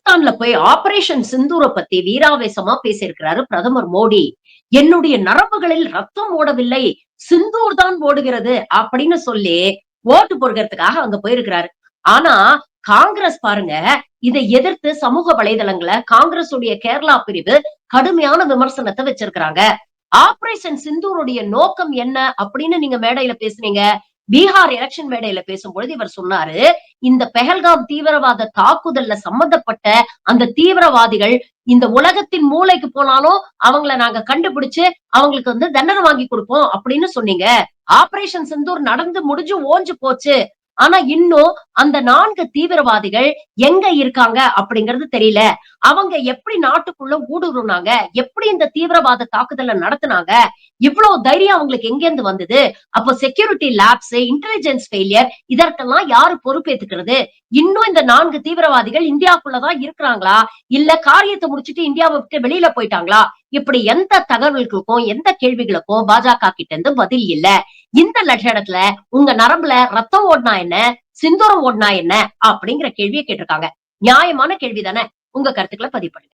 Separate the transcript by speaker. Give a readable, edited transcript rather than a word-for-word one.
Speaker 1: பாகிஸ்தான்ல போய் ஆபரேஷன் சிந்தூர பத்தி வீராவேசமா பேசியிருக்கிறாரு பிரதமர் மோடி. என்னுடைய நரம்புகளில் ரத்தம் ஓடவில்லை, சிந்தூர் தான் ஓடுகிறது அப்படின்னு சொல்லி ஓட்டு போடுறதுக்காக அங்க போயிருக்கிறாரு. ஆனா காங்கிரஸ் பாருங்க, இதை எதிர்த்து சமூக வலைதளங்கள காங்கிரஸ் உடைய கேரளா பிரிவு கடுமையான விமர்சனத்தை வச்சிருக்கிறாங்க. ஆபரேஷன் சிந்தூருடைய நோக்கம் என்ன அப்படின்னு நீங்க மேடையில பேசுனீங்க. பீகார் எலெக்ஷன் மேடையில பேசும்பொழுது இவர் சொன்னாரு, இந்த பெஹல்காம் தீவிரவாத தாக்குதல்ல சம்பந்தப்பட்ட அந்த தீவிரவாதிகள் இந்த உலகத்தின் மூலைக்கு போனாலும் அவங்கள நாங்க கண்டுபிடிச்சு அவங்களுக்கு தண்டனை வாங்கி கொடுப்போம் அப்படின்னு சொன்னீங்க. ஆபரேஷன் சிந்தூர் நடந்து முடிஞ்சு ஓஞ்சு போச்சு. ஆனா இன்னும் அந்த 4 தீவிரவாதிகள் எங்க இருக்காங்க அப்படிங்கிறது தெரியல. அவங்க எப்படி நாட்டுக்குள்ள ஊடுருவனாங்க? எப்படி இந்த தீவிரவாத தாக்குதல நடத்துனாங்க? இவ்வளவு தைரியம் அவங்களுக்கு எங்க இருந்து வந்தது? அப்போ செக்யூரிட்டி லேப்ஸ், இன்டெலிஜென்ஸ் ஃபெயிலியர் இதற்கெல்லாம் யாரு பொறுப்பேத்துக்கிறது? இன்னும் இந்த 4 தீவிரவாதிகள் இந்தியாக்குள்ளதான் இருக்கிறாங்களா? இல்ல காரியத்தை முடிச்சுட்டு இந்தியாவை விட்டு வெளியில போயிட்டாங்களா? இப்படி எந்த தகவல்களுக்கும், எந்த கேள்விகளுக்கும் பாஜக கிட்ட இருந்து பதில் இல்ல. இந்த லட்சணத்துல உங்க நரம்புல ரத்தம் ஓடுனா என்ன, சிந்தூரம் ஓடுனா என்ன அப்படிங்கிற கேள்வியை கேட்டிருக்காங்க. நியாயமான கேள்வி தானே. உங்க கருத்துக்களை பதிவு பண்ணுங்க.